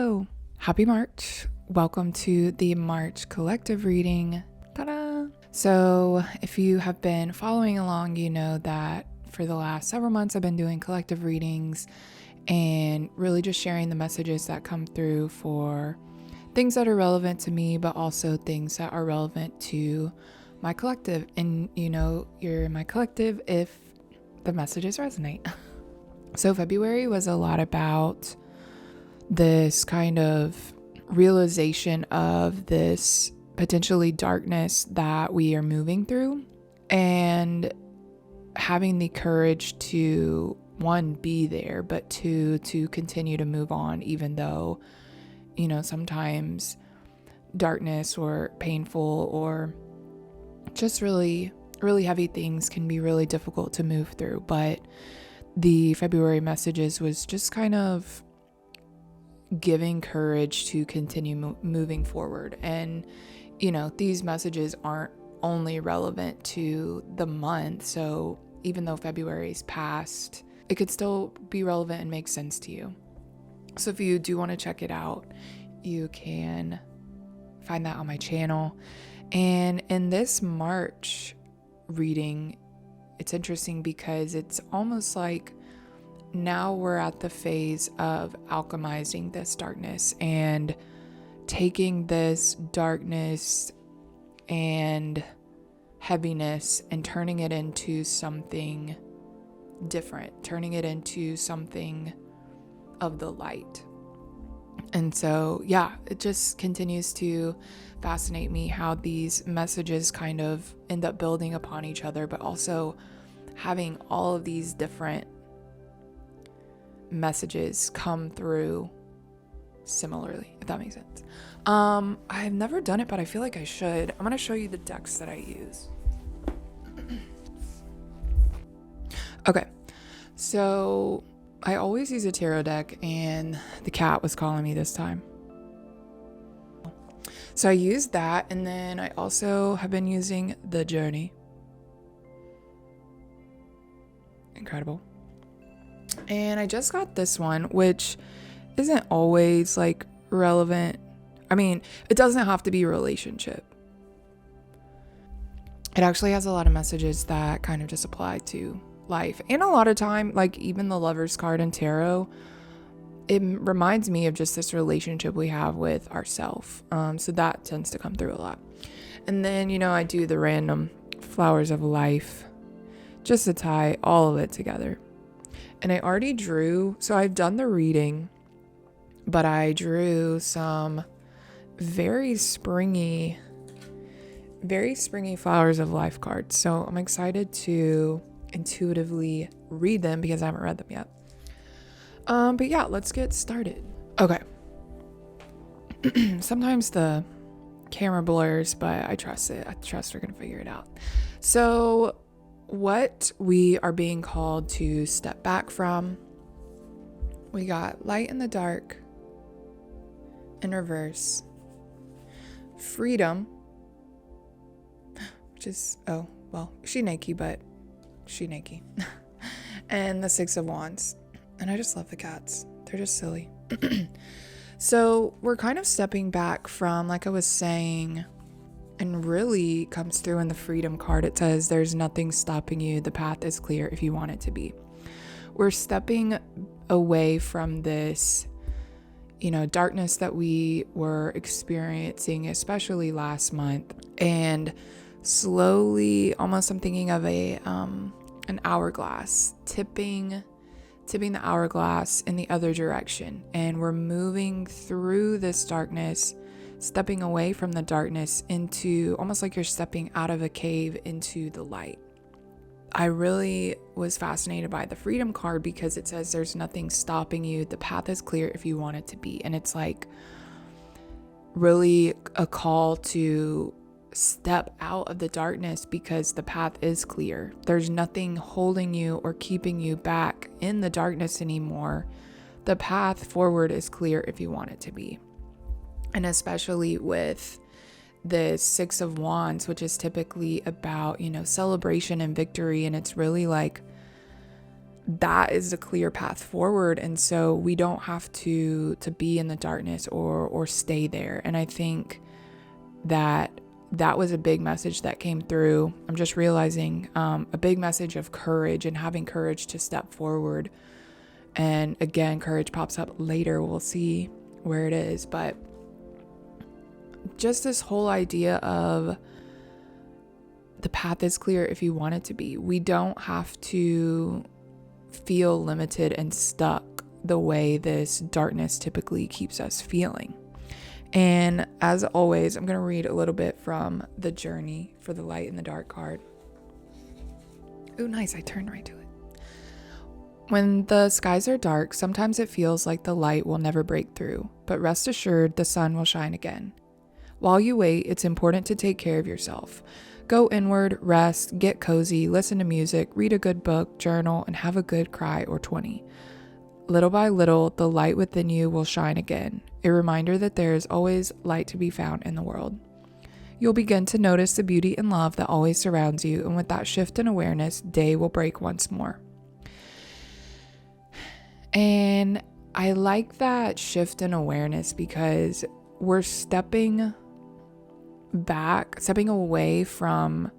Hello, happy March. Welcome to the March collective reading. Ta-da! So if you have been following along, you know that for the last several months I've been doing collective readings and really just sharing the messages that come through for things that are relevant to me, but also things that are relevant to my collective. And you know, you're in my collective if the messages resonate. So February was a lot about this kind of realization of this potentially darkness that we are moving through, and having the courage to, one, be there, but two, to continue to move on, even though, you know, sometimes darkness or painful or just really, really heavy things can be really difficult to move through. But the February messages was just kind of giving courage to continue moving forward. And, you know, these messages aren't only relevant to the month. So even though February's passed, it could still be relevant and make sense to you. So if you do want to check it out, you can find that on my channel. And in this March reading, it's interesting because it's almost like now we're at the phase of alchemizing this darkness and taking this darkness and heaviness and turning it into something different, turning it into something of the light. And so, yeah, it just continues to fascinate me how these messages kind of end up building upon each other, but also having all of these different messages come through similarly, if that makes sense. I've never done it, but I feel like I should. I'm going to show you the decks that I use. Okay, so I always use a tarot deck, and the cat was calling me this time. So I used that, and then I also have been using The Journey. Incredible. And I just got this one, which isn't always like relevant. I mean, it doesn't have to be a relationship. It actually has a lot of messages that kind of just apply to life. And a lot of time, like even the Lover's card in tarot, it reminds me of just this relationship we have with ourselves. So that tends to come through a lot. And then, you know, I do the random flowers of life just to tie all of it together. And I already drew, so I've done the reading, but I drew some very springy flowers of life cards. So I'm excited to intuitively read them because I haven't read them yet. But yeah, let's get started. Okay. Sometimes the camera blurs, but I trust it. I trust we're gonna figure it out. So what we are being called to step back from, we got light in the dark in reverse, freedom, which is, oh, well, Shineki, but Shineki, and the Six of Wands. And I just love the cats. They're just silly. So we're kind of stepping back from, like I was saying, and really comes through in the freedom card. It says there's nothing stopping you. The path is clear if you want it to be. We're stepping away from this, you know, darkness that we were experiencing, especially last month, and slowly, almost I'm thinking of an hourglass, tipping the hourglass in the other direction. And we're moving through this darkness, stepping away from the darkness into almost like you're stepping out of a cave into the light. I really was fascinated by the freedom card because it says there's nothing stopping you. The path is clear if you want it to be. And it's like really a call to step out of the darkness because the path is clear. There's nothing holding you or keeping you back in the darkness anymore. The path forward is clear if you want it to be. And especially with the Six of Wands, which is typically about, you know, celebration and victory. And it's really like that is a clear path forward. And so we don't have to be in the darkness or stay there. And I think that was a big message that came through. I'm just realizing a big message of courage and having courage to step forward. And again, courage pops up later. We'll see where it is. But just this whole idea of the path is clear if you want it to be. We don't have to feel limited and stuck the way this darkness typically keeps us feeling. And as always, I'm going to read a little bit from the Journey for the Light and the Dark card. Ooh, nice. I turned right to it. When the skies are dark, sometimes it feels like the light will never break through, but rest assured the sun will shine again. While you wait, it's important to take care of yourself. Go inward, rest, get cozy, listen to music, read a good book, journal, and have a good cry or 20. Little by little, the light within you will shine again, a reminder that there is always light to be found in the world. You'll begin to notice the beauty and love that always surrounds you, and with that shift in awareness, day will break once more. And I like that shift in awareness because we're stepping away from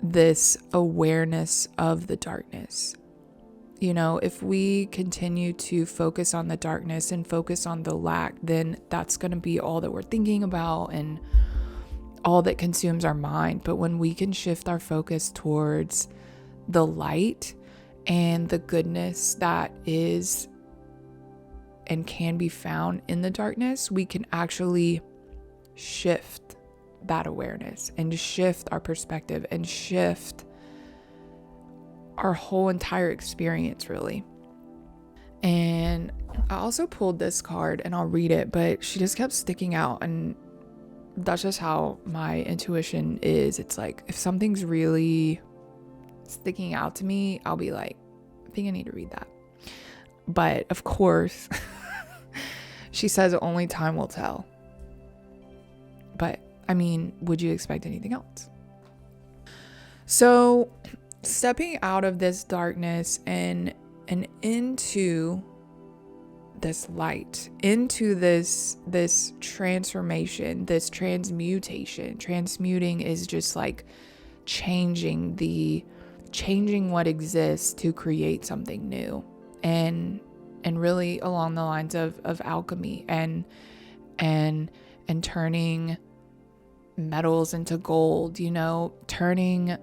this awareness of the darkness. You know, if we continue to focus on the darkness and focus on the lack, then that's going to be all that we're thinking about and all that consumes our mind. But when we can shift our focus towards the light and the goodness that is and can be found in the darkness, we can actually shift that awareness and shift our perspective and shift our whole entire experience, really. And I also pulled this card, and I'll read it, but she just kept sticking out, and that's just how my intuition is. It's like if something's really sticking out to me, I'll be like, I think I need to read that. But of course, she says only time will tell. But I mean, would you expect anything else? So stepping out of this darkness and into this light, into this transformation, this transmutation. Transmuting is just like changing what exists to create something new, and really along the lines of alchemy and turning metals into gold, you know, turning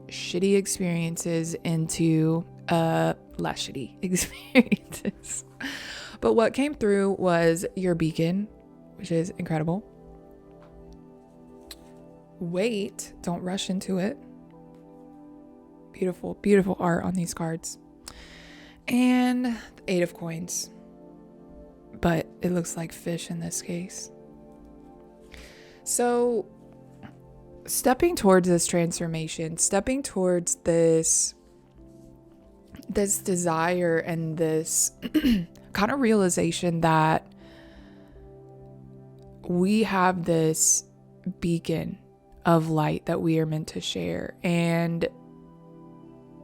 shitty experiences into less shitty experiences. But what came through was your beacon, which is incredible. Wait, don't rush into it. Beautiful, beautiful art on these cards. And the 8 of Coins. But it looks like fish in this case. So stepping towards this transformation, stepping towards this desire and this kind of realization that we have this beacon of light that we are meant to share. And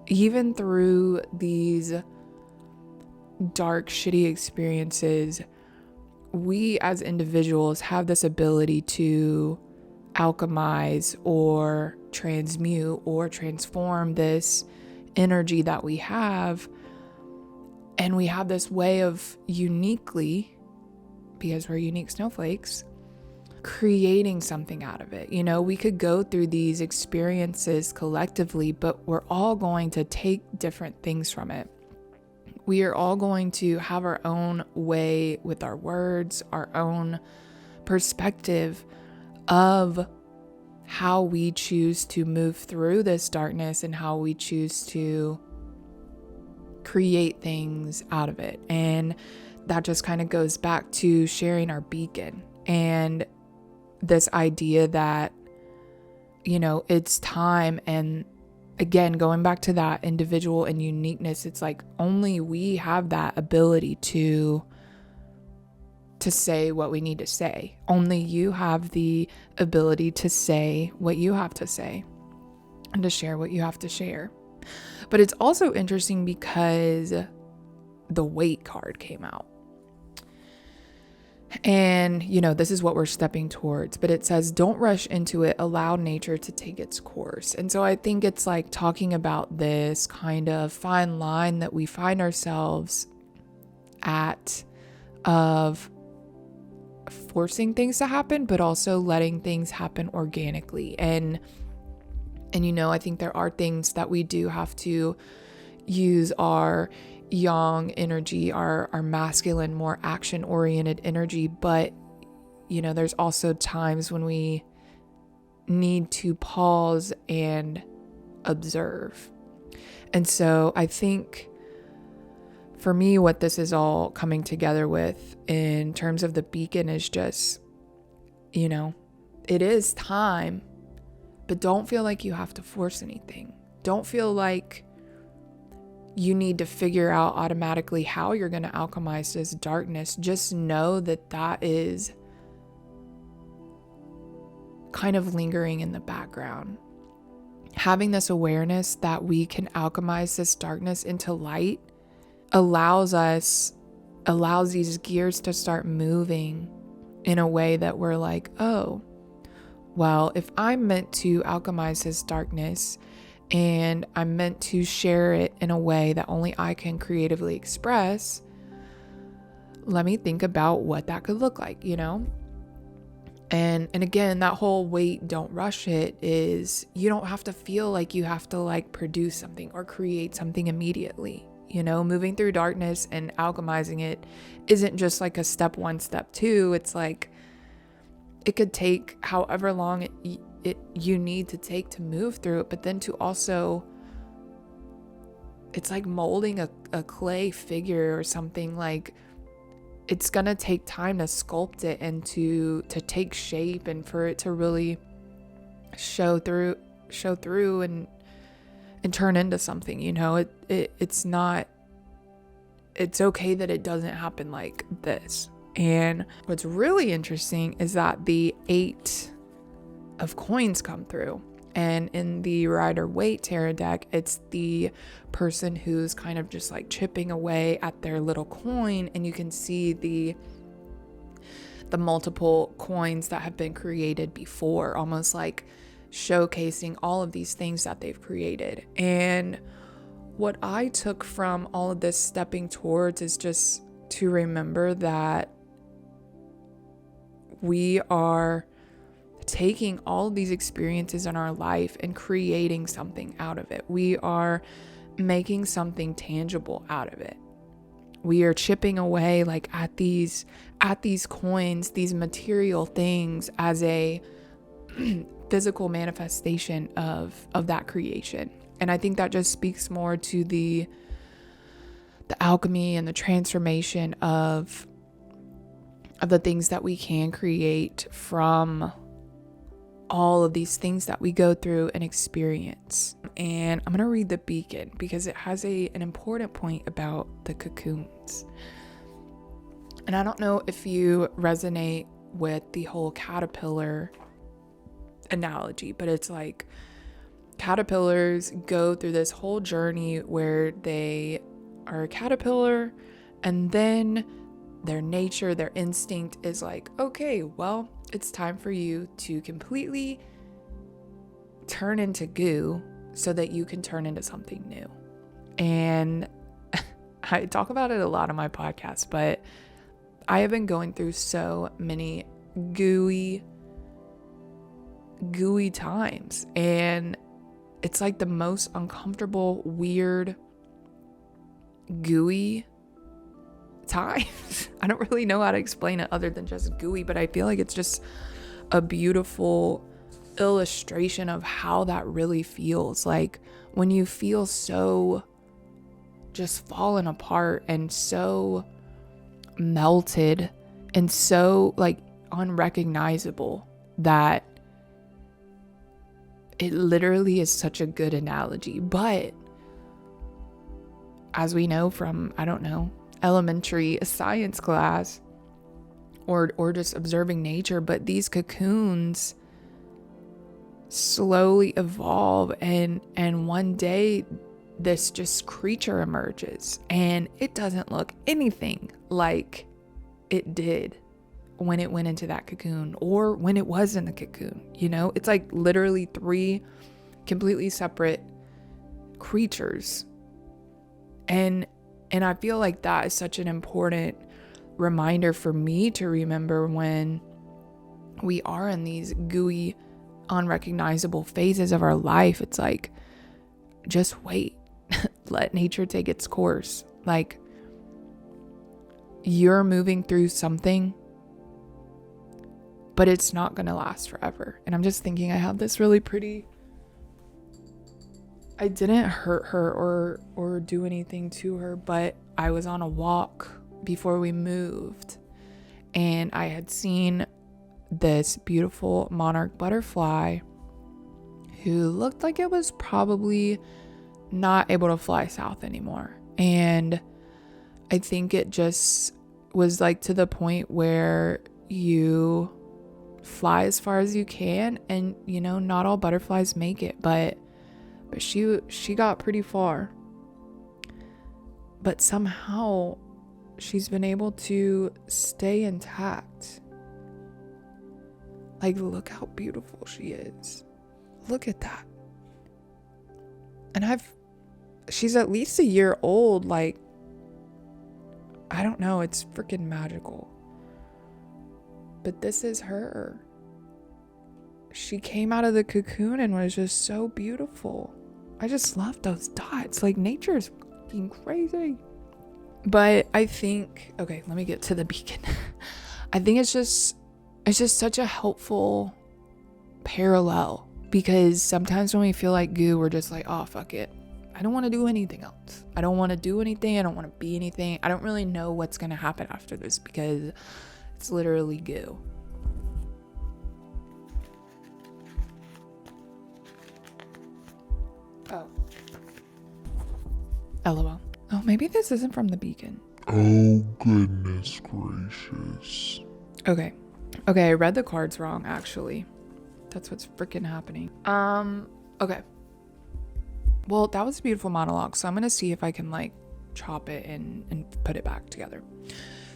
even through these dark, shitty experiences, we as individuals have this ability to alchemize or transmute or transform this energy that we have. And we have this way of uniquely, because we're unique snowflakes, creating something out of it. You know, we could go through these experiences collectively, but we're all going to take different things from it. We are all going to have our own way with our words, our own perspective of how we choose to move through this darkness and how we choose to create things out of it. And that just kind of goes back to sharing our beacon and this idea that, you know, it's time. And again, going back to that individual and uniqueness, it's like only we have that ability to say what we need to say. Only you have the ability to say what you have to say and to share what you have to share. But it's also interesting because the Weight card came out. And, this is what we're stepping towards, but it says, don't rush into it, allow nature to take its course. And so I think it's like talking about this kind of fine line that we find ourselves at, of forcing things to happen, but also letting things happen organically. And I think there are things that we do have to use our yang energy, our masculine, more action-oriented energy. But, there's also times when we need to pause and observe. And so I think for me, what this is all coming together with in terms of the beacon is just, it is time, but don't feel like you have to force anything. Don't feel like you need to figure out automatically how you're going to alchemize this darkness. Just know that that is kind of lingering in the background. Having this awareness that we can alchemize this darkness into light allows these gears to start moving in a way that we're like, oh, well, if I'm meant to alchemize this darkness and I'm meant to share it in a way that only I can creatively express, let me think about what that could look like, And again, that whole wait, don't rush it is, you don't have to feel like you have to like produce something or create something immediately. Moving through darkness and alchemizing it isn't just like a step 1, step 2. It's like it could take however long you need to take to move through it, but then to also, it's like molding a clay figure or something. Like, it's gonna take time to sculpt it and to take shape and for it to really show through and turn into something. It's not, it's okay that it doesn't happen like this. And what's really interesting is that the 8 of coins come through. And in the Rider-Waite tarot deck, it's the person who's kind of just like chipping away at their little coin. And you can see the multiple coins that have been created before, almost like showcasing all of these things that they've created. And what I took from all of this stepping towards is just to remember that we are taking all of these experiences in our life and creating something out of it. We are making something tangible out of it. We are chipping away like at these coins, these material things, as a physical manifestation of that creation. And I think that just speaks more to the alchemy and the transformation of the things that we can create from all of these things that we go through and experience. And I'm going to read the beacon because it has an important point about the cocoons. And I don't know if you resonate with the whole caterpillar analogy, but it's like caterpillars go through this whole journey where they are a caterpillar, and then their nature, their instinct is like, okay, well, it's time for you to completely turn into goo so that you can turn into something new. And I talk about it a lot on my podcast, but I have been going through so many gooey times, and it's like the most uncomfortable, weird, gooey times. I don't really know how to explain it other than just gooey, but I feel like it's just a beautiful illustration of how that really feels. Like when you feel so just fallen apart and so melted and so like unrecognizable, that it literally is such a good analogy. But as we know from, I don't know, elementary science class or just observing nature, but these cocoons slowly evolve and one day this just creature emerges, and it doesn't look anything like it did when it went into that cocoon or when it was in the cocoon. You know, it's like literally 3 completely separate creatures. And I feel like that is such an important reminder for me to remember when we are in these gooey, unrecognizable phases of our life. It's like, just wait. Let nature take its course. Like, you're moving through something, but it's not going to last forever. And I'm just thinking, I have this really pretty, I didn't hurt her or do anything to her, but I was on a walk before we moved, and I had seen this beautiful monarch butterfly who looked like it was probably not able to fly south anymore. And I think it just was like to the point where you fly as far as you can, and you know, not all butterflies make it, but she got pretty far. But somehow she's been able to stay intact. Like, look how beautiful she is. Look at that. And she's at least a year old. Like, I don't know, it's freaking magical. But this is her. She came out of the cocoon and was just so beautiful. I just love those dots. Like, nature is fucking crazy. But I think, okay, let me get to the beacon. I think it's just such a helpful parallel, because sometimes when we feel like goo, we're just like, oh, fuck it. I don't want to do anything else. I don't want to do anything. I don't want to be anything. I don't really know what's going to happen after this, because it's literally goo. Oh. LOL. Oh, maybe this isn't from the beacon. Oh, goodness gracious. Okay, I read the cards wrong, actually. That's what's freaking happening. Okay. Well, that was a beautiful monologue, so I'm gonna see if I can like chop it and put it back together.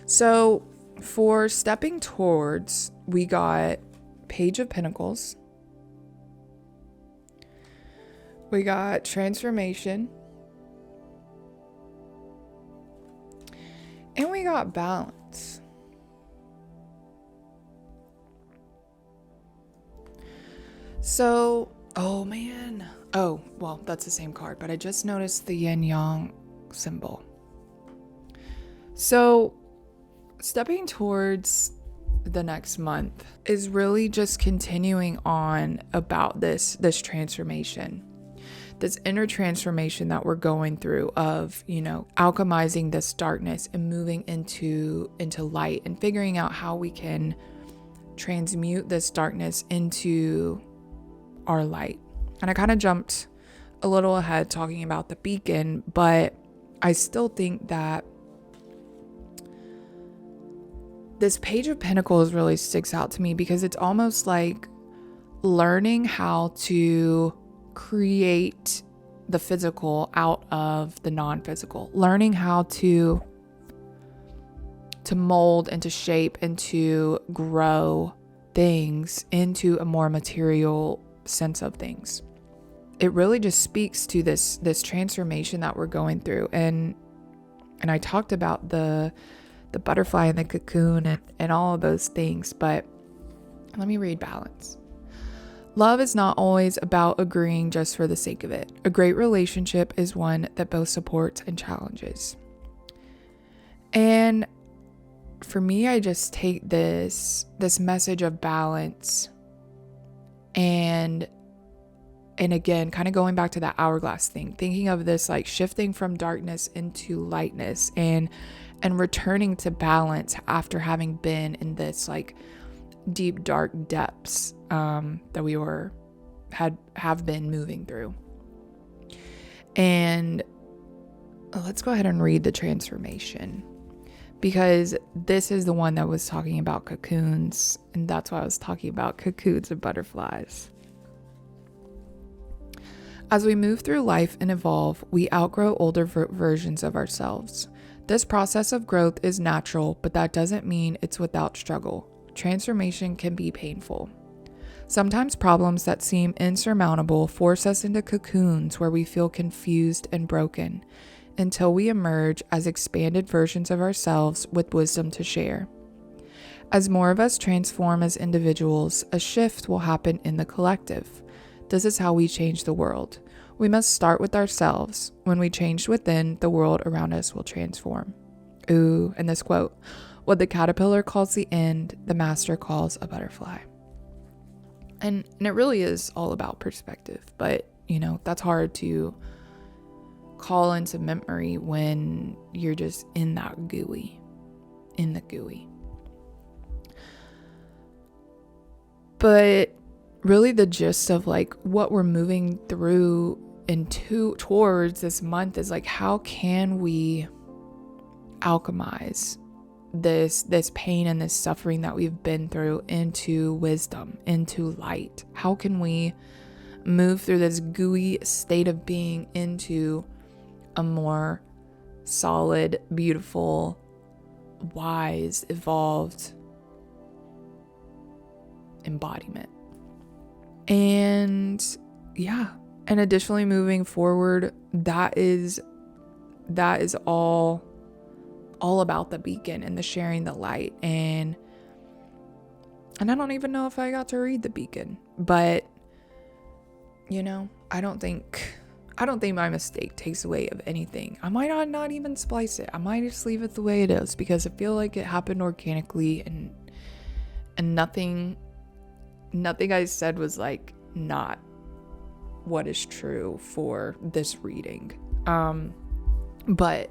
So for stepping towards, we got Page of Pentacles. We got transformation. And we got balance. So, oh man. Oh, well, that's the same card, but I just noticed the yin yang symbol. So, stepping towards the next month is really just continuing on about this transformation. This inner transformation that we're going through of, you know, alchemizing this darkness and moving into light, and figuring out how we can transmute this darkness into our light. And I kind of jumped a little ahead talking about the beacon, but I still think that this Page of Pentacles really sticks out to me, because it's almost like learning how to create the physical out of the non-physical, learning how to mold and to shape and to grow things into a more material sense of things. It really just speaks to this transformation that we're going through. And I talked about the butterfly and the cocoon and all of those things, but let me read balance. Love is not always about agreeing just for the sake of it. A great relationship is one that both supports and challenges. And for me, I just take this message of balance and again, kind of going back to that hourglass thing, thinking of this like shifting from darkness into lightness and returning to balance after having been in this like deep dark depths that we have been moving through. And let's go ahead and read the transformation, because this is the one that was talking about cocoons, and that's why I was talking about cocoons and butterflies. As we move through life and evolve, we outgrow older versions of ourselves. This process of growth is natural, but that doesn't mean it's without struggle. Transformation can be painful. Sometimes problems that seem insurmountable force us into cocoons where we feel confused and broken, until we emerge as expanded versions of ourselves with wisdom to share. As more of us transform as individuals, a shift will happen in the collective. This is how we change the world. We must start with ourselves. When we change within, the world around us will transform. Ooh, and this quote, what the caterpillar calls the end, the master calls a butterfly. And it really is all about perspective, but that's hard to call into memory when you're just in the gooey. But really the gist of like what we're moving through and towards this month is like, how can we alchemize this pain and this suffering that we've been through into wisdom, into light? How can we move through this gooey state of being into a more solid, beautiful, wise, evolved embodiment? And additionally moving forward, that is all about the beacon and the sharing the light. And I don't even know if I got to read the beacon, but I don't think my mistake takes away of anything. I might not even splice it. I might just leave it the way it is, because I feel like it happened organically, and nothing I said was like not what is true for this reading. But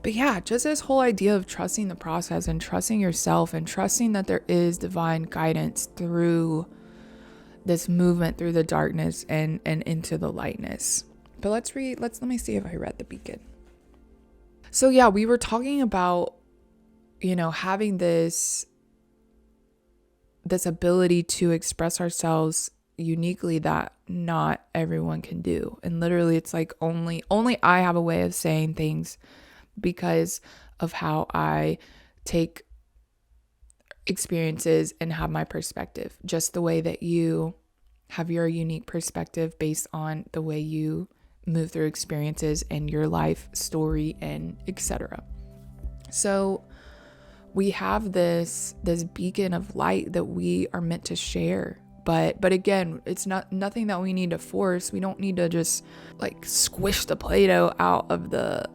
yeah, just this whole idea of trusting the process and trusting yourself and trusting that there is divine guidance through this movement through the darkness and into the lightness. But let me see if I read the beacon. So yeah, we were talking about, having this ability to express ourselves uniquely that not everyone can do. And literally it's like only I have a way of saying things because of how I take experiences and have my perspective, just the way that you have your unique perspective based on the way you move through experiences and your life story and etc. So we have this beacon of light that we are meant to share. But again, it's nothing that we need to force. We don't need to just like squish the Play-Doh out of the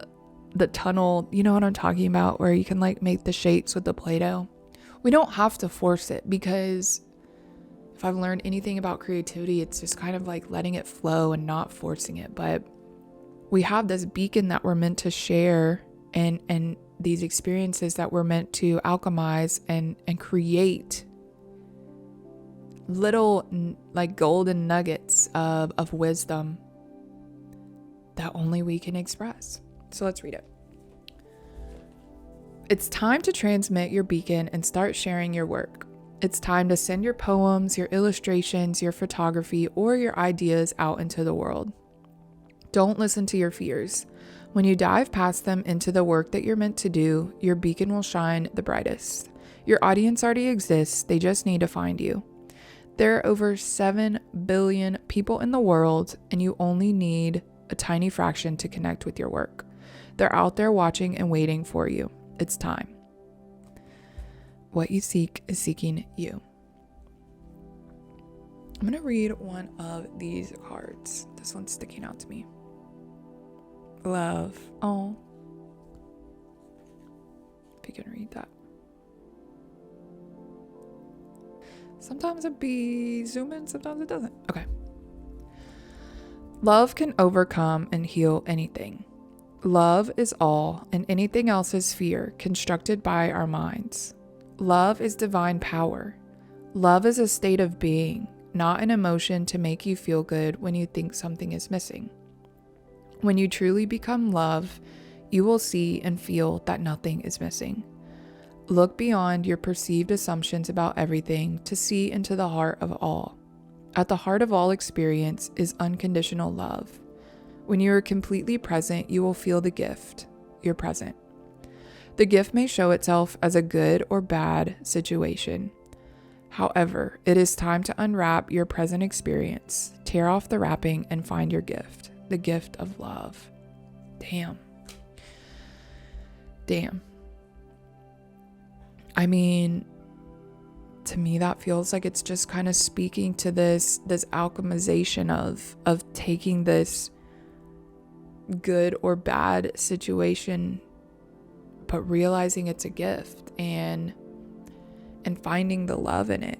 tunnel. You know what I'm talking about? Where you can like make the shapes with the Play-Doh. We don't have to force it, because if I've learned anything about creativity, it's just kind of like letting it flow and not forcing it. But we have this beacon that we're meant to share, and these experiences that we're meant to alchemize and create little like golden nuggets of wisdom that only we can express. So let's read it. It's time to transmit your beacon and start sharing your work. It's time to send your poems, your illustrations, your photography, or your ideas out into the world. Don't listen to your fears. When you dive past them into the work that you're meant to do, your beacon will shine the brightest. Your audience already exists, they just need to find you. There are over 7 billion people in the world, and you only need a tiny fraction to connect with your work. They're out there watching and waiting for you. It's time. What you seek is seeking you. I'm going to read one of these cards. This one's sticking out to me. Love. Oh. If you can read that. Sometimes it be zoom in, sometimes it doesn't. Okay. Love can overcome and heal anything. Love is all, and anything else is fear, constructed by our minds. Love is divine power. Love is a state of being, not an emotion to make you feel good when you think something is missing. When you truly become love, you will see and feel that nothing is missing. Look beyond your perceived assumptions about everything to see into the heart of all. At the heart of all experience is unconditional love. When you are completely present, you will feel the gift. You're present. The gift may show itself as a good or bad situation. However, it is time to unwrap your present experience, tear off the wrapping, and find your gift, the gift of love. Damn. I mean, to me, that feels like it's just kind of speaking to this alchemization of taking this good or bad situation, but realizing it's a gift and finding the love in it,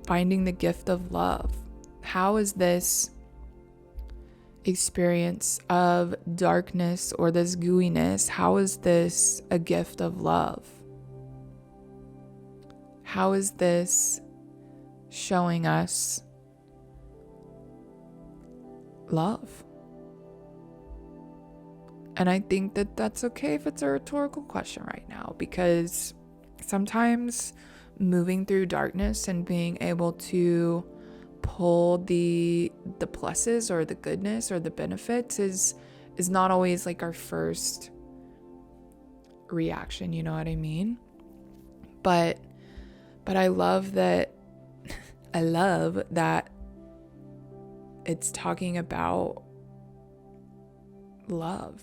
finding the gift of love. How is this experience of darkness or this gooiness, how is this a gift of love? How is this showing us love? And I think that that's okay if it's a rhetorical question right now, because sometimes moving through darkness and being able to pull the pluses or the goodness or the benefits is not always like our first reaction, you know what I mean? But I love that it's talking about love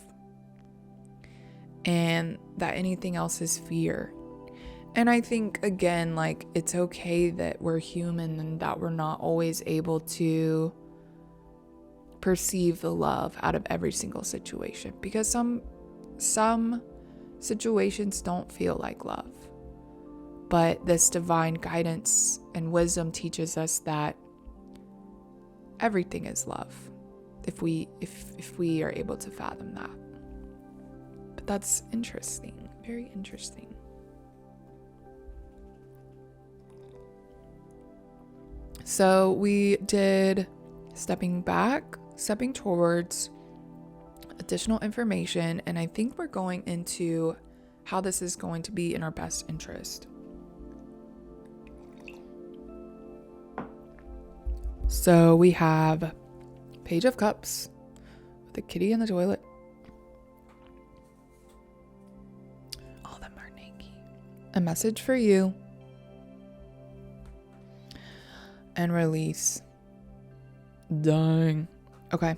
and that anything else is fear. And I think, again, like, it's okay that we're human and that we're not always able to perceive the love out of every single situation, because some situations don't feel like love. But this divine guidance and wisdom teaches us that everything is love if we are able to fathom that. But that's interesting, very interesting. So we did stepping back, stepping towards, additional information, and I think we're going into how this is going to be in our best interest. So we have Page of Cups with a kitty in the toilet. All of them are naked. A message for you. And release. Dang. Okay.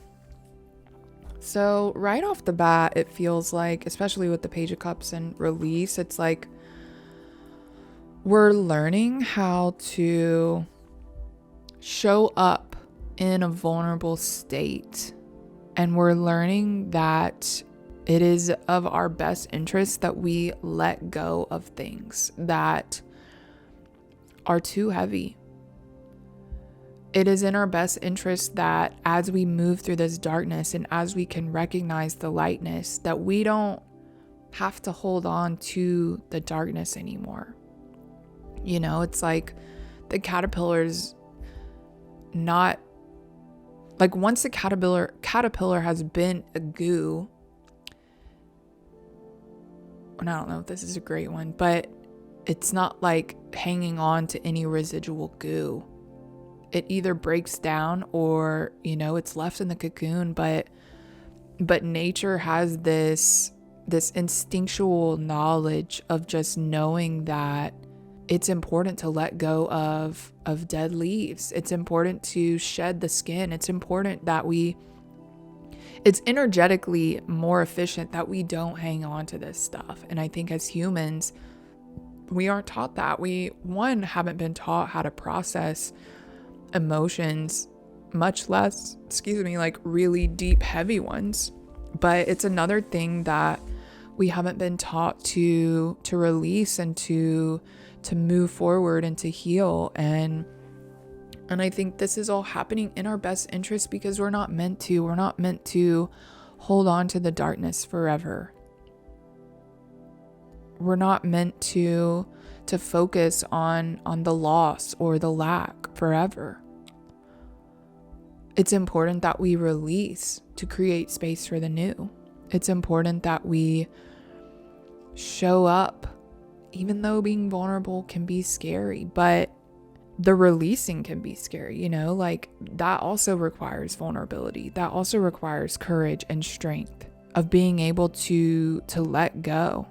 So right off the bat, it feels like, especially with the Page of Cups and release, it's like we're learning how to show up in a vulnerable state. And we're learning that it is of our best interest that we let go of things that are too heavy. It is in our best interest that as we move through this darkness and as we can recognize the lightness, that we don't have to hold on to the darkness anymore. You know, it's like the caterpillar's not, like, once the caterpillar has been a goo, and I don't know if this is a great one, but it's not like hanging on to any residual goo. It either breaks down or, you know, it's left in the cocoon, but nature has this instinctual knowledge of just knowing that it's important to let go of dead leaves. It's important to shed the skin. It's important that it's energetically more efficient that we don't hang on to this stuff. And I think as humans, we aren't taught that. We, one, haven't been taught how to process emotions, much less, like really deep, heavy ones. But it's another thing that we haven't been taught to release and to move forward and to heal. And I think this is all happening in our best interest because we're not meant to hold on to the darkness forever. We're not meant to focus on the loss or the lack forever. It's important that we release to create space for the new. It's important that we show up, even though being vulnerable can be scary, but the releasing can be scary, you know, like that also requires vulnerability. That also requires courage and strength of being able to let go.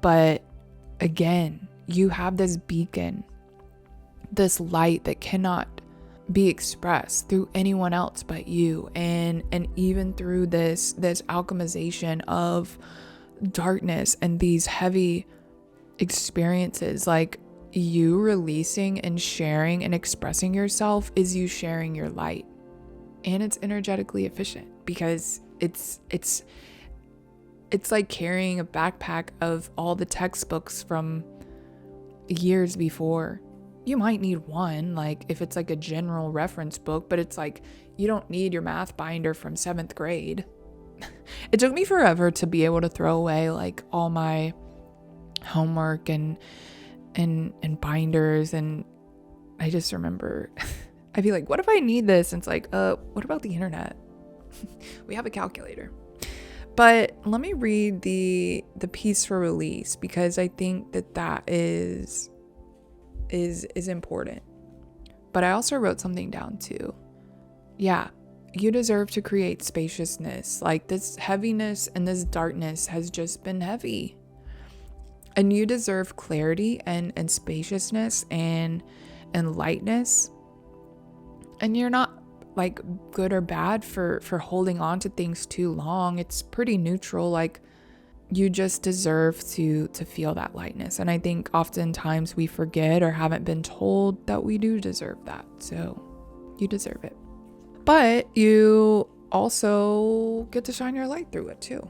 But again, you have this beacon, this light that cannot be expressed through anyone else but you. And even through this alchemization of darkness and these heavy experiences, like you releasing and sharing and expressing yourself is you sharing your light. And it's energetically efficient because it's like carrying a backpack of all the textbooks from years before. You might need one, like if it's like a general reference book, but it's like you don't need your math binder from 7th grade. It took me forever to be able to throw away like all my homework and binders, and I just remember I'd be like, what if I need this? And it's like, what about the internet? We have a calculator. But let me read the piece for release, because I think that is important. But I also wrote something down too. Yeah, you deserve to create spaciousness. Like this heaviness and this darkness has just been heavy. And you deserve clarity and spaciousness and lightness. And you're not like good or bad for holding on to things too long. It's pretty neutral. Like you just deserve to feel that lightness. And I think oftentimes we forget or haven't been told that we do deserve that. So you deserve it. But you also get to shine your light through it too.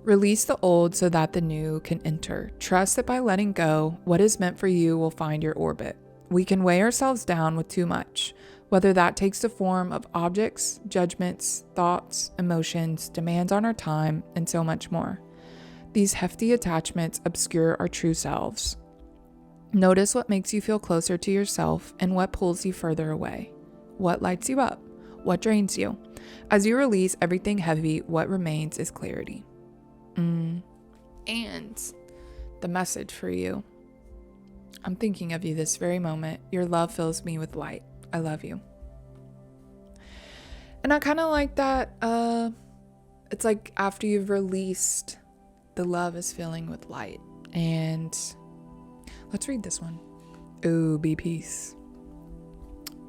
Release the old so that the new can enter. Trust that by letting go, what is meant for you will find your orbit. We can weigh ourselves down with too much, whether that takes the form of objects, judgments, thoughts, emotions, demands on our time, and so much more. These hefty attachments obscure our true selves. Notice what makes you feel closer to yourself and what pulls you further away. What lights you up? What drains you? As you release everything heavy, what remains is clarity. And the message for you. I'm thinking of you this very moment. Your love fills me with light. I love you. And I kind of like that. It's like after you've released, the love is filling with light. And let's read this one. Ooh, be peace.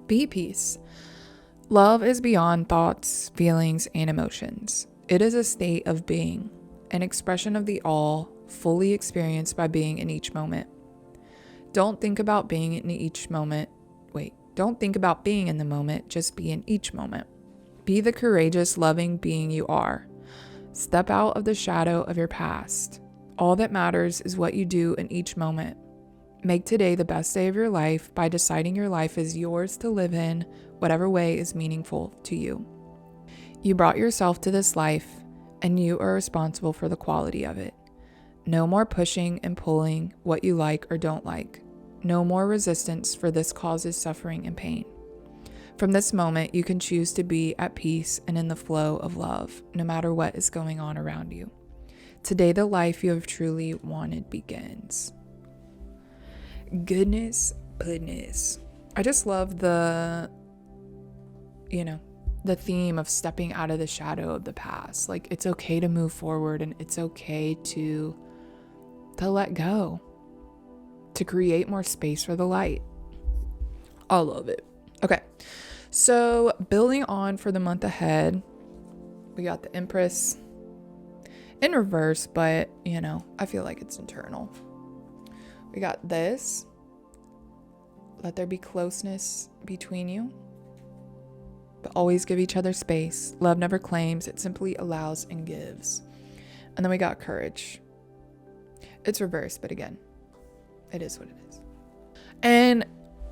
Be peace. Love is beyond thoughts, feelings, and emotions. It is a state of being, an expression of the all, fully experienced by being in each moment. Don't think about being in each moment. Don't think about being in the moment, just be in each moment. Be the courageous, loving being you are. Step out of the shadow of your past. All that matters is what you do in each moment. Make today the best day of your life by deciding your life is yours to live in whatever way is meaningful to you. You brought yourself to this life, and you are responsible for the quality of it. No more pushing and pulling what you like or don't like. No more resistance, for this causes suffering and pain. From this moment, you can choose to be at peace and in the flow of love, no matter what is going on around you. Today, the life you have truly wanted begins. Goodness. I just love the theme of stepping out of the shadow of the past. Like, it's okay to move forward, and it's okay to let go, to create more space for the light. I love it. Okay, so building on for the month ahead, we got the Empress in reverse, but I feel like it's internal. We got this. Let there be closeness between you, but always give each other space. Love never claims, it simply allows and gives. And then we got courage. It's reversed, but again, it is what it is. And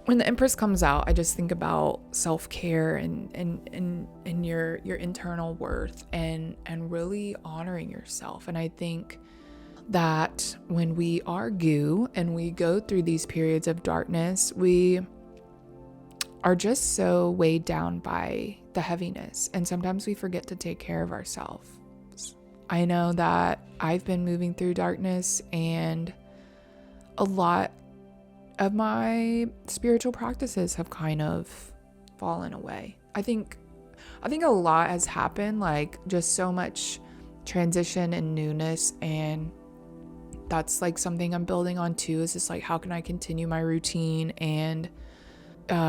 when the Empress comes out, I just think about self-care and your internal worth and really honoring yourself. And I think that when we argue and we go through these periods of darkness, we are just so weighed down by the heaviness. And sometimes we forget to take care of ourselves. I know that I've been moving through darkness, and a lot of my spiritual practices have kind of fallen away. I think a lot has happened, like just so much transition and newness, and that's like something I'm building on too, is just like, how can I continue my routine and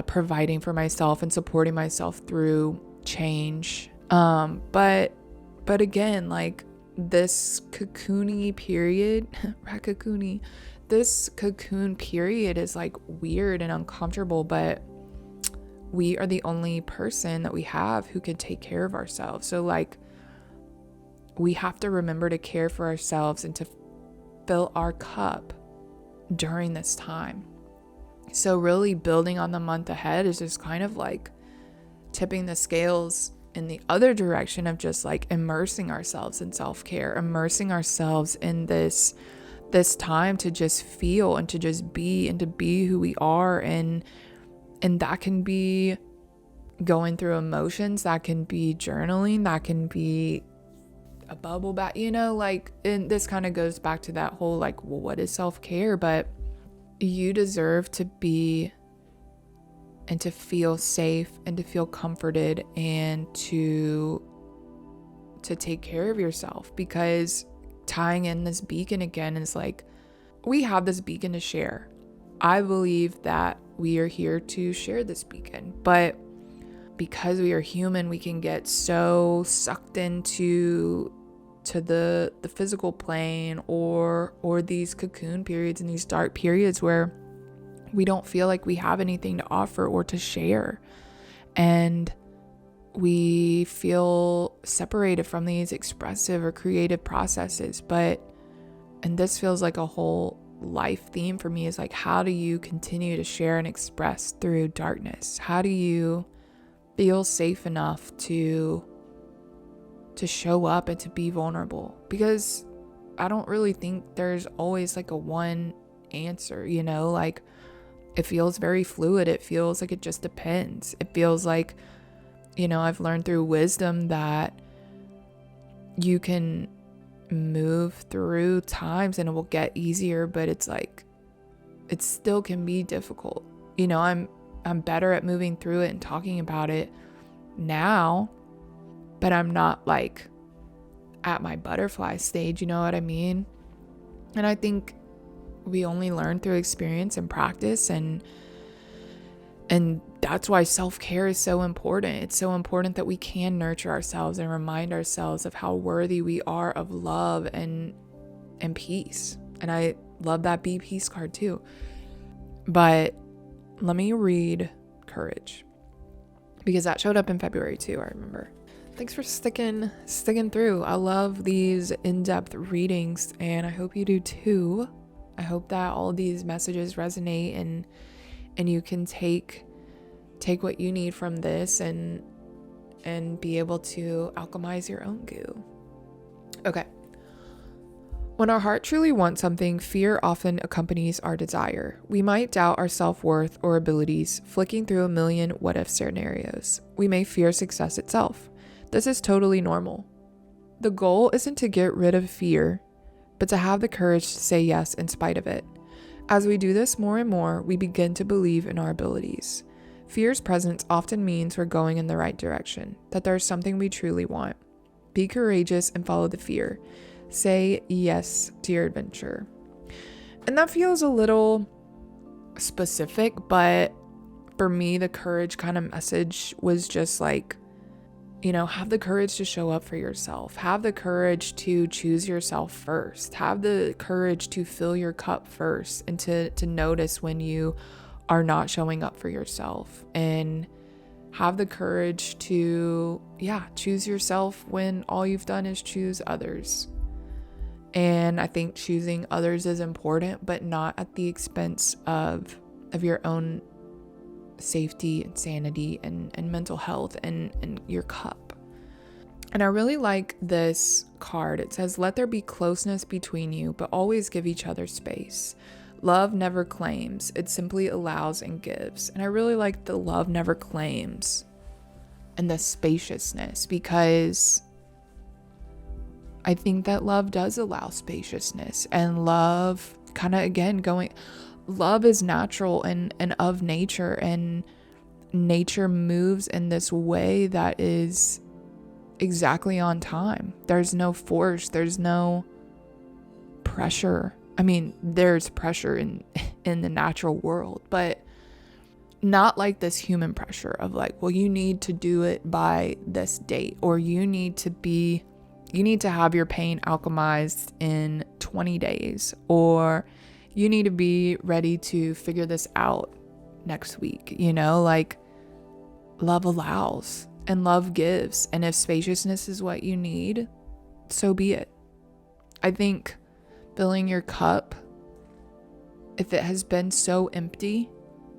providing for myself and supporting myself through change. But again, like this cocoony period, rakakuni, this cocoon period is like weird and uncomfortable, but we are the only person that we have who can take care of ourselves. So like, we have to remember to care for ourselves and to fill our cup during this time. So really building on the month ahead is just kind of like tipping the scales in the other direction of just like immersing ourselves in self-care, immersing ourselves in this time to just feel and to just be and to be who we are. And that can be going through emotions, that can be journaling, that can be a bubble bath, like, and this kind of goes back to that whole like, well, what is self-care? But you deserve to be and to feel safe and to feel comforted and to take care of yourself, because tying in this beacon again is like, we have this beacon to share. I believe that we are here to share this beacon, but because we are human, we can get so sucked into the physical plane or these cocoon periods and these dark periods where we don't feel like we have anything to offer or to share, and we feel separated from these expressive or creative processes. And this feels like a whole life theme for me, is like, how do you continue to share and express through darkness? How do you feel safe enough to show up and to be vulnerable? Because I don't really think there's always like a one answer, like it feels very fluid. It feels like it just depends. It feels like, I've learned through wisdom that you can move through times and it will get easier, but it's like, it still can be difficult. I'm better at moving through it and talking about it now, but I'm not like at my butterfly stage, you know what I mean? And I think we only learn through experience and practice, and that's why self-care is so important. It's so important that we can nurture ourselves and remind ourselves of how worthy we are of love and peace. And I love that Be Peace card too. But let me read Courage, because that showed up in February too, I remember. Thanks for sticking through. I love these in-depth readings, and I hope you do too. I hope that all these messages resonate and you can take what you need from this and be able to alchemize your own goo. Okay. When our heart truly wants something, fear often accompanies our desire. We might doubt our self-worth or abilities, flicking through a million what-if scenarios. We may fear success itself. This is totally normal. The goal isn't to get rid of fear, but to have the courage to say yes in spite of it. As we do this more and more, we begin to believe in our abilities. Fear's presence often means we're going in the right direction, that there's something we truly want. Be courageous and follow the fear. Say yes to your adventure. And that feels a little specific, but for me, the courage kind of message was just like, have the courage to show up for yourself. Have the courage to choose yourself first. Have the courage to fill your cup first, and to notice when you are not showing up for yourself. And have the courage to, choose yourself when all you've done is choose others. And I think choosing others is important, but not at the expense of your own safety and sanity and mental health and your cup. And I really like this card. It says, let there be closeness between you, but always give each other space. Love never claims, it simply allows and gives. And I really like the love never claims and the spaciousness, because I think that love does allow spaciousness, and love kind of, again, love is natural and of nature, and nature moves in this way that is exactly on time. There's no force, there's no pressure. I mean, there's pressure in the natural world, but not like this human pressure of like, well, you need to do it by this date, or you need to have your pain alchemized in 20 days, or you need to be ready to figure this out next week. Like, love allows and love gives. And if spaciousness is what you need, so be it. I think filling your cup, if it has been so empty,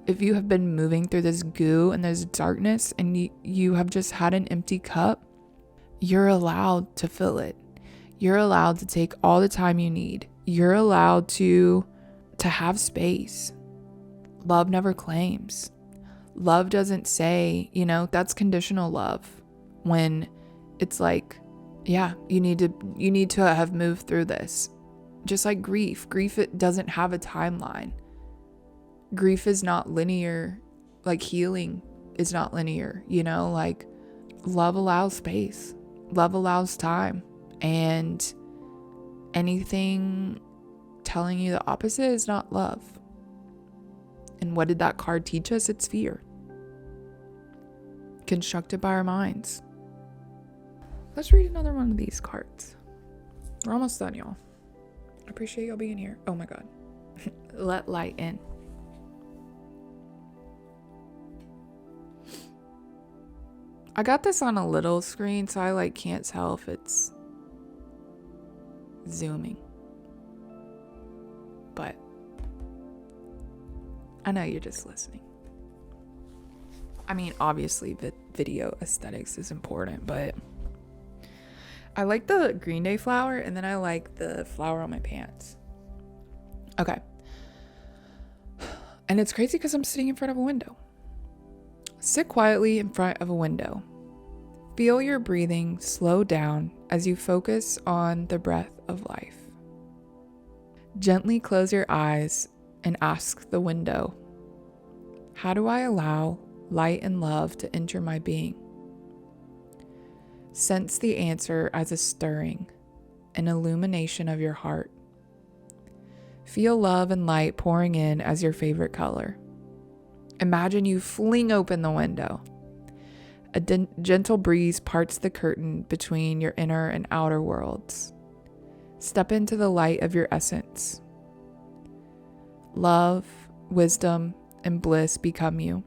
if you have been moving through this goo and this darkness and you have just had an empty cup, you're allowed to fill it. You're allowed to take all the time you need. You're allowed to have space. Love never claims. Love doesn't say, that's conditional love. When it's like, yeah, you need to have moved through this. Just like grief. Grief, it doesn't have a timeline. Grief is not linear. Like healing is not linear, like love allows space. Love allows time. And anything telling you the opposite is not love. And what did that card teach us? It's fear. Constructed by our minds. Let's read another one of these cards. We're almost done, y'all. I appreciate y'all being here. Oh my God. Let light in. I got this on a little screen, so I can't tell if it's zooming. But I know you're just listening. I mean, obviously video aesthetics is important, but I like the Green Day flower, and then I like the flower on my pants. Okay. And it's crazy because I'm sitting in front of a window. Sit quietly in front of a window. Feel your breathing slow down as you focus on the breath of life. Gently close your eyes and ask the window, how do I allow light and love to enter my being? Sense the answer as a stirring, an illumination of your heart. Feel love and light pouring in as your favorite color. Imagine you fling open the window. A gentle breeze parts the curtain between your inner and outer worlds. Step into the light of your essence. Love, wisdom, and bliss become you.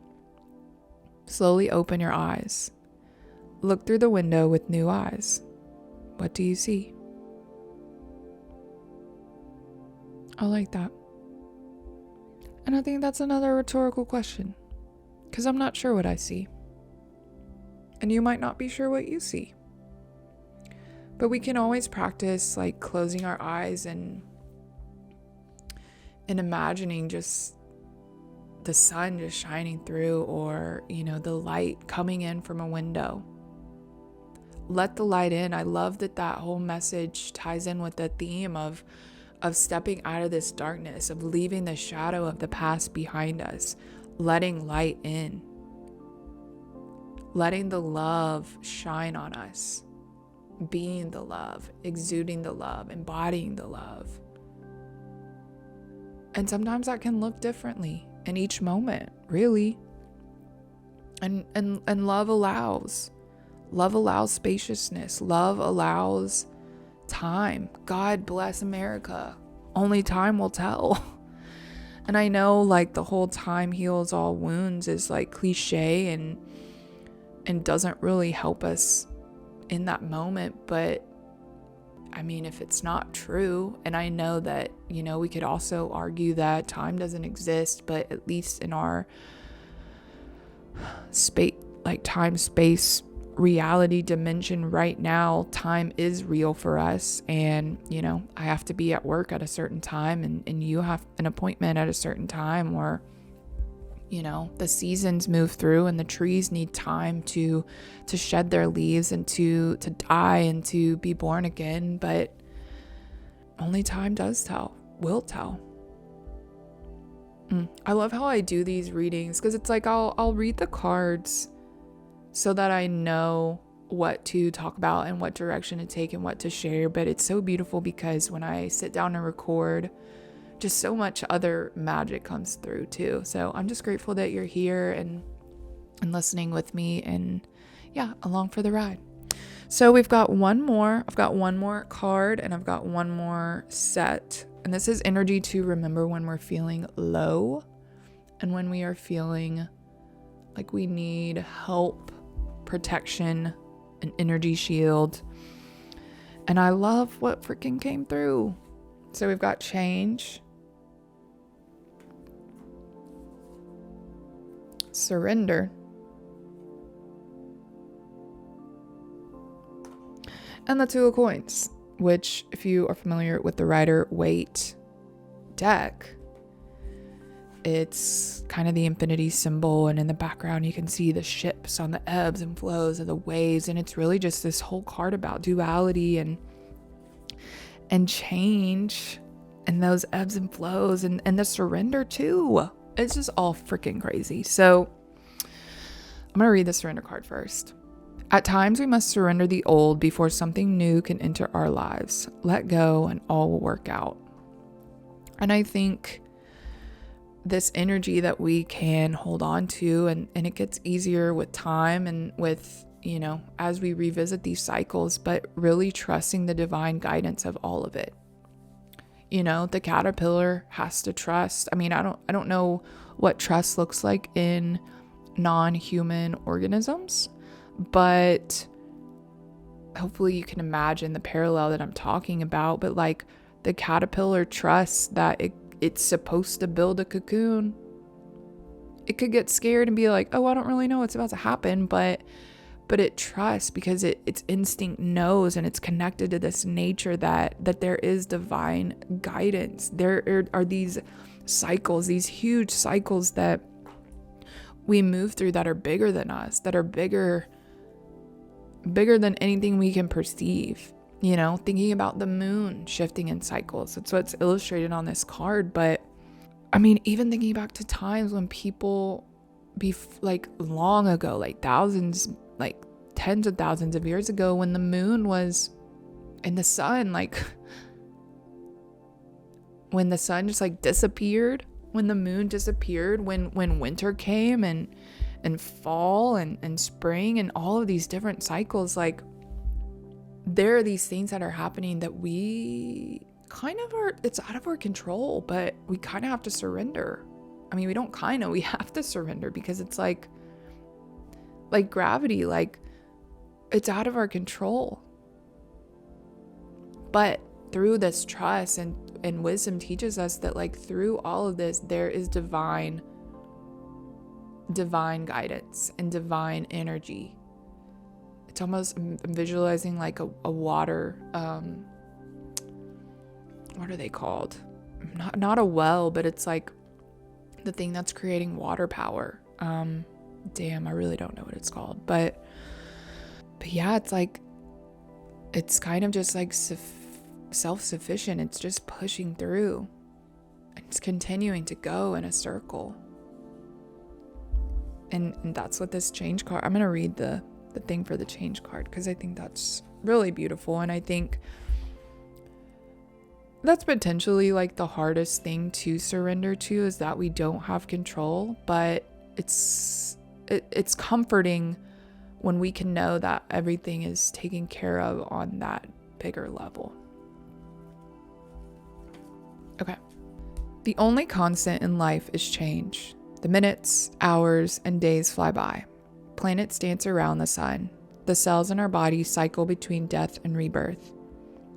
Slowly open your eyes. Look through the window with new eyes. What do you see? I like that. And I think that's another rhetorical question, because I'm not sure what I see. And you might not be sure what you see. But we can always practice closing our eyes and imagining just the sun just shining through, or, the light coming in from a window. Let the light in. I love that whole message ties in with the theme of stepping out of this darkness, of leaving the shadow of the past behind us, letting light in, letting the love shine on us, being the love, exuding the love, embodying the love. And sometimes that can look differently in each moment, really. And love allows spaciousness. Love allows time. God bless America. Only time will tell. And I know the whole time heals all wounds is cliche and doesn't really help us in that moment, but I mean, if it's not true, and I know that, we could also argue that time doesn't exist, but at least in our space, time, space, reality dimension right now, time is real for us. And, I have to be at work at a certain time, and you have an appointment at a certain time, or, the seasons move through and the trees need time to shed their leaves and to die and to be born again. But only time will tell. I love how I do these readings because it's like I'll read the cards so that I know what to talk about and what direction to take and what to share. But it's so beautiful because when I sit down and record, just so much other magic comes through too. So I'm just grateful that you're here and listening with me, and yeah, along for the ride. So we've got one more. I've got one more card and I've got one more set. And this is energy to remember when we're feeling low and when we are feeling like we need help, protection, an energy shield. And I love what freaking came through. So we've got change, surrender, and the Two of Coins, which, if you are familiar with the Rider-Waite deck, it's kind of the infinity symbol, and in the background you can see the ships on the ebbs and flows of the waves, and it's really just this whole card about duality and change and those ebbs and flows and the surrender too. It's just all freaking crazy. So I'm gonna read the surrender card first. At times we must surrender the old before something new can enter our lives. Let go and all will work out. And I think this energy that we can hold on to, and it gets easier with time and with, as we revisit these cycles, but really trusting the divine guidance of all of it. The caterpillar has to trust. I mean, I don't know what trust looks like in non-human organisms, but hopefully you can imagine the parallel that I'm talking about. But like, the caterpillar trusts that it's supposed to build a cocoon. It could get scared and be like, oh, I don't really know what's about to happen, but it trusts because its instinct knows, and it's connected to this nature that there is divine guidance. There are these cycles, these huge cycles that we move through that are bigger than us, that are bigger than anything we can perceive. Thinking about the moon shifting in cycles. That's what's illustrated on this card. But I mean, even thinking back to times when people long ago, like thousands, like tens of thousands of years ago, when the moon was in the sun, like when the sun just disappeared, when the moon disappeared, when winter came and fall and spring and all of these different cycles, there are these things that are happening that we it's out of our control, but we kind of have to surrender. I mean, we have to surrender, because it's like gravity, it's out of our control. But through this trust and wisdom teaches us that through all of this, there is divine guidance and divine energy. It's almost, I'm visualizing a water, what are they called? Not a well, but it's the thing that's creating water power. Damn, I really don't know what it's called, but yeah, it's kind of just self-sufficient. It's just pushing through. It's continuing to go in a circle. And that's what this change card, I'm going to read the thing for the change card, because I think that's really beautiful. And I think that's potentially the hardest thing to surrender to, is that we don't have control, but it's comforting when we can know that everything is taken care of on that bigger level. Okay. The only constant in life is change. The minutes, hours, and days fly by. Planets dance around the sun. The cells in our bodies cycle between death and rebirth.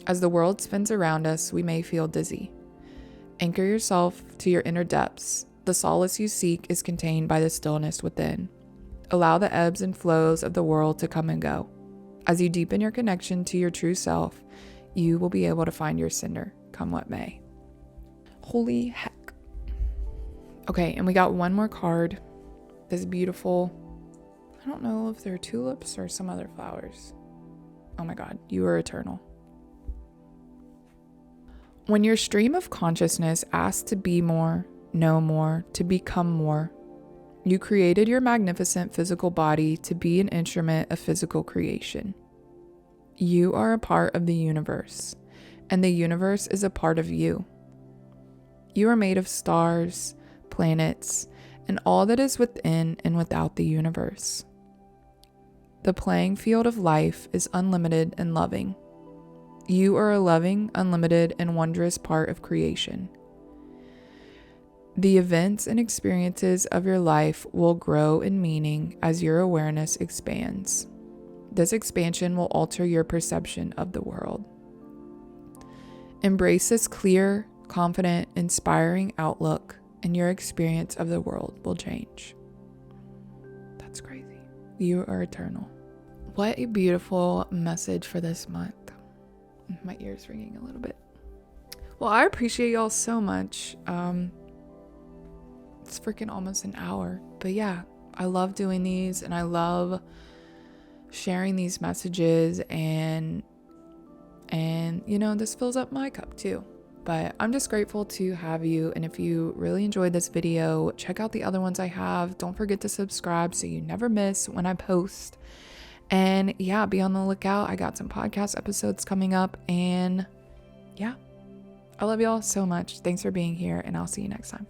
As the world spins around us, we may feel dizzy. Anchor yourself to your inner depths. The solace you seek is contained by the stillness within. Allow the ebbs and flows of the world to come and go. As you deepen your connection to your true self, you will be able to find your center, come what may. Holy heck. Okay, and we got one more card. This beautiful, I don't know if they're tulips or some other flowers. Oh my God, you are eternal. When your stream of consciousness asks to be more, know more, to become more. You created your magnificent physical body to be an instrument of physical creation. You are a part of the universe, and the universe is a part of you. You are made of stars, planets, and all that is within and without the universe. The playing field of life is unlimited and loving. You are a loving, unlimited, and wondrous part of creation. The events and experiences of your life will grow in meaning as your awareness expands. This expansion will alter your perception of the world. Embrace this clear, confident, inspiring outlook, and your experience of the world will change. That's crazy. You are eternal. What a beautiful message for this month. My ear's ringing a little bit. Well, I appreciate y'all so much. It's freaking almost an hour. But yeah, I love doing these, and I love sharing these messages, and you know, this fills up my cup too. But I'm just grateful to have you. And if you really enjoyed this video, check out the other ones I have. Don't forget to subscribe so you never miss when I post. And yeah, be on the lookout. I got some podcast episodes coming up. And yeah, I love y'all so much. Thanks for being here, and I'll see you next time.